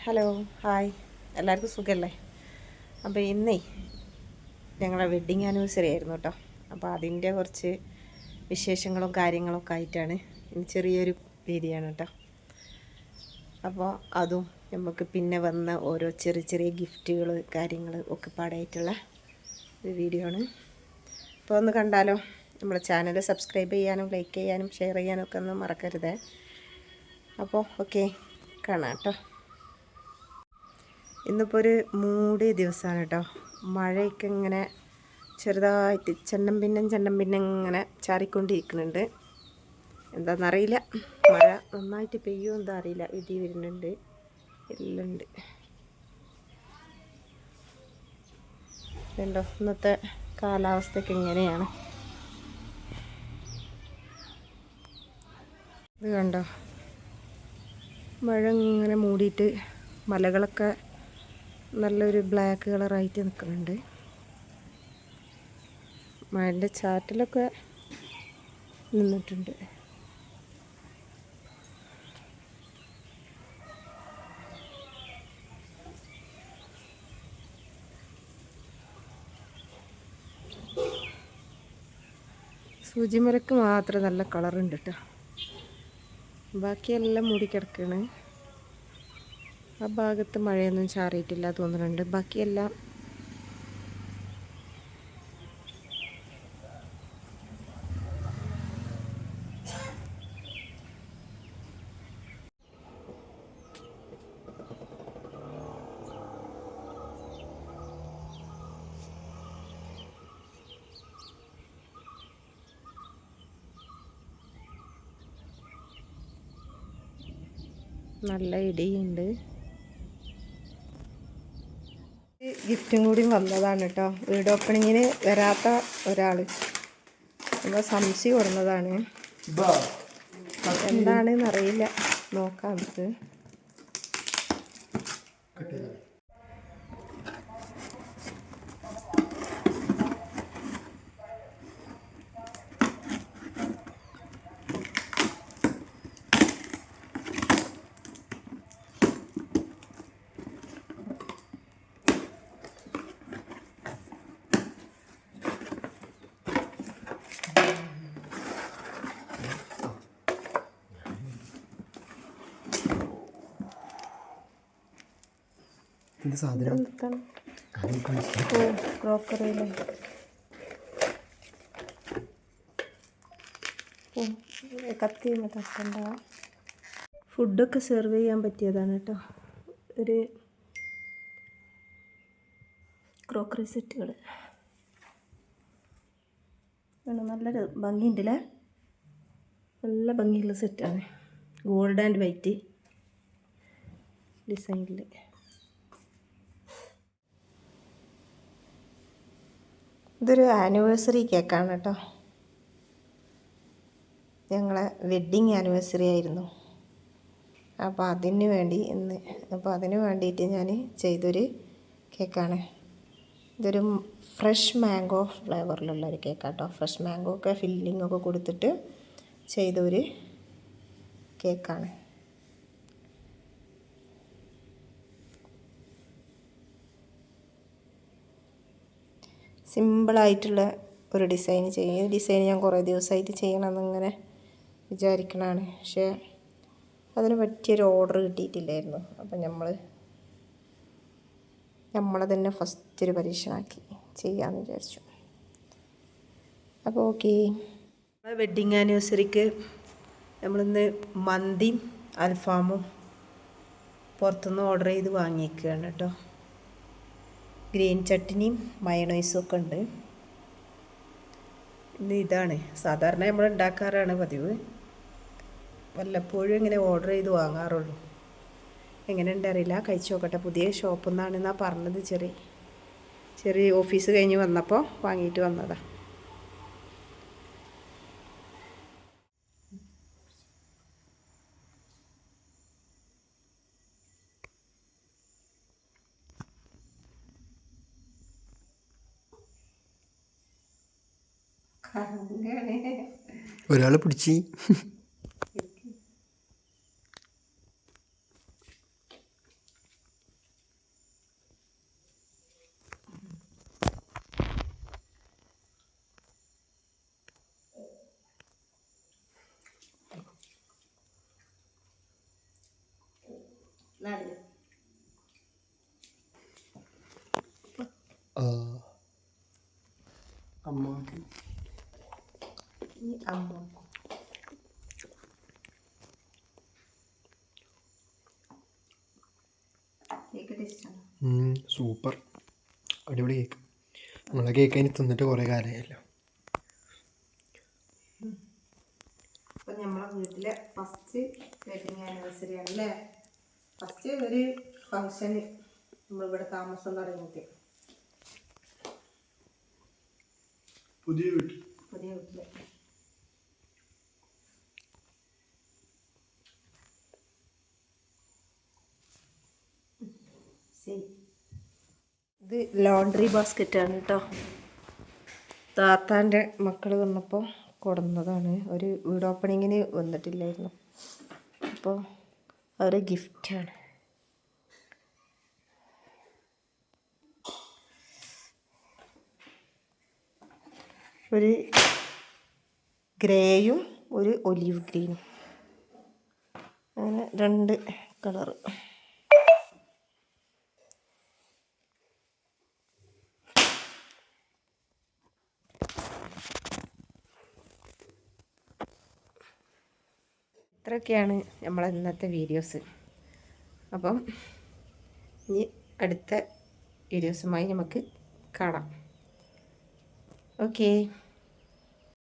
Hello hi എല്ലാവർക്കും സുഖമല്ലേ? അപ്പോൾ ഇന്നേ ഞങ്ങളുടെ വെഡ്ഡിങ് ആനിവേഴ്സറി ആയിരുന്നു കേട്ടോ. അപ്പോൾ അതിൻ്റെ കുറച്ച് വിശേഷങ്ങളും കാര്യങ്ങളൊക്കെ ആയിട്ടാണ് ഇന്ന് ചെറിയൊരു വീഡിയോയാണ് കേട്ടോ. അപ്പോൾ അതും നമുക്ക് പിന്നെ വന്ന ഓരോ ചെറിയ ചെറിയ ഗിഫ്റ്റുകൾ കാര്യങ്ങൾ ഒക്കെ പാടായിട്ടുള്ള ഒരു വീഡിയോ ആണ്. അപ്പോൾ ഒന്ന് കണ്ടാലോ? നമ്മുടെ ചാനൽ സബ്സ്ക്രൈബ് ചെയ്യാനും ലൈക്ക് ചെയ്യാനും ഷെയർ ചെയ്യാനും ഒക്കെ ഒന്നും മറക്കരുതേ. അപ്പോൾ ഓക്കെ, കാണാം കേട്ടോ. ഇന്നിപ്പോൾ ഒരു മൂടിയ ദിവസമാണ് കേട്ടോ. മഴയൊക്കെ ഇങ്ങനെ ചെറുതായിട്ട് ചെന്നം പിന്നെ ഇങ്ങനെ ചാറിക്കൊണ്ടിരിക്കുന്നുണ്ട്. എന്താണെന്നറിയില്ല, മഴ നന്നായിട്ട് പെയ്യുമോ എന്താ അറിയില്ല. ഇടി വരുന്നുണ്ട്, എല്ലാം ഉണ്ട്. കണ്ടോ ഇന്നത്തെ കാലാവസ്ഥയൊക്കെ ഇങ്ങനെയാണ്. ഇത് കണ്ടോ, മഴ ഇങ്ങനെ മൂടിയിട്ട് മലകളൊക്കെ നല്ലൊരു ബ്ലാക്ക് കളറായിട്ട് നിൽക്കുന്നുണ്ട്. മഴൻ്റെ ചാറ്റലൊക്കെ നിന്നിട്ടുണ്ട്. സൂചിമരക്ക് മാത്രം നല്ല കളറുണ്ട് കേട്ടോ. ബാക്കിയെല്ലാം മൂടിക്കിടക്കാണ്. ആ ഭാഗത്ത് മഴയൊന്നും ചാറിയിട്ടില്ല തോന്നുന്നുണ്ട്. ബാക്കിയെല്ലാം നല്ല ഇടിയുണ്ട്. ഗിഫ്റ്റും കൂടി വന്നതാണ് കേട്ടോ. വീട് ഓപ്പണിങ്ങിന് വരാത്ത ഒരാൾ നമ്മൾ സംശയം കൊടുന്നതാണ്. എന്താണെന്ന് അറിയില്ല, നോക്കാം നമുക്ക്. ക്രോക്കറിയിലെ കത്തി തട്ടണ്ട. ഫുഡൊക്കെ സെർവ് ചെയ്യാൻ പറ്റിയതാണ് കേട്ടോ. ഒരു ക്രോക്കറി സെറ്റുകൾ നല്ലൊരു ഭംഗിയുണ്ടല്ലേ. നല്ല ഭംഗിയുള്ള സെറ്റാണ്. ഗോൾഡ് ആൻഡ് വൈറ്റ് ഡിസൈനിൽ. ഇതൊരു ആനിവേഴ്സറി കേക്കാണ് കേട്ടോ. ഞങ്ങളെ വെഡ്ഡിങ് ആനിവേഴ്സറി ആയിരുന്നു. അപ്പോൾ അതിന് വേണ്ടിയിട്ട് ഞാൻ ചെയ്തൊരു കേക്കാണ്. ഇതൊരു ഫ്രഷ് മാംഗോ ഫ്ലേവറിലുള്ളൊരു കേക്കാട്ടോ. ഫ്രഷ് മാംഗോ ഒക്കെ ഫില്ലിംഗ് ഒക്കെ കൊടുത്തിട്ട് ചെയ്തൊരു കേക്കാണ്. സിമ്പിളായിട്ടുള്ള ഒരു ഡിസൈൻ ഞാൻ കുറേ ദിവസമായിട്ട് ചെയ്യണമെന്നിങ്ങനെ വിചാരിക്കണതാണ്. പക്ഷേ അതിന് പറ്റിയൊരു ഓർഡർ കിട്ടിയിട്ടില്ലായിരുന്നു. അപ്പം നമ്മളെ തന്നെ ഫസ്റ്റ് ഒരു പരീക്ഷണമാക്കി ചെയ്യാമെന്ന് വിചാരിച്ചു. അപ്പോൾ ഓക്കെ, വെഡ്ഡിങ് ആനിവേഴ്സറിക്ക് നമ്മളിന്ന് മന്തിയും അൽഫാമും പുറത്തുനിന്ന് ഓർഡർ ചെയ്ത് വാങ്ങിയേക്കുകയാണ് കേട്ടോ. ഗ്രീൻ ചട്നിയും മയണൈസും ഒക്കെ ഉണ്ട്. ഇന്ന് ഇതാണ് സാധാരണ നമ്മൾ ഉണ്ടാക്കാറാണ് പതിവ്. വല്ലപ്പോഴും ഇങ്ങനെ ഓർഡർ ചെയ്ത് വാങ്ങാറുള്ളൂ. എങ്ങനെ ഉണ്ടറിയില്ല, കഴിച്ചു നോക്കട്ടെ. പുതിയ ഷോപ്പിൽ നിന്നാണെന്നാണ് പറഞ്ഞത്. ചെറിയ ഓഫീസ് കഴിഞ്ഞ് വന്നപ്പോൾ വാങ്ങിയിട്ട് വന്നതാണ്. ഒരാളെ പിടിച്ച് നാടിന് അമ്മക്ക് അമ്മക്കും കേക്ക് ടേസ്റ്റാണ്. സൂപ്പർ, അടിപൊളി കേക്ക്. നമ്മളെ കേക്ക് അതിന് തിന്നിട്ട് കുറേ കാലമായല്ലോ. അപ്പം നമ്മളെ വീട്ടിലെ ഫസ്റ്റ് വെഡിങ് ആനിവേഴ്സറി ആണ് അല്ലേ? ഫസ്റ്റ് ഒരു ഫങ്ഷന് നമ്മളിവിടെ താമസം തുടങ്ങിയിട്ട് പുതിയ വീട്ടിൽ ഇത് ലോണ്ടറി ബാസ്ക്കറ്റാണ് കേട്ടോ. താത്താൻ്റെ മക്കൾ വന്നപ്പോൾ കൊടുന്നതാണ്. ഒരു വീട് ഓപ്പണിങ്ങിന് വന്നിട്ടില്ലായിരുന്നു, അപ്പോൾ അവരെ ഗിഫ്റ്റാണ്. ഒരു ഗ്രേയും ഒരു ഒലീവ് ഗ്രീനും, അങ്ങനെ 2 കളറ്. ഇത്രയൊക്കെയാണ് നമ്മളെ ഇന്നത്തെ വീഡിയോസ്. അപ്പം ഇനി അടുത്ത വീഡിയോസുമായി നമുക്ക് കാണാം. ഓക്കേ.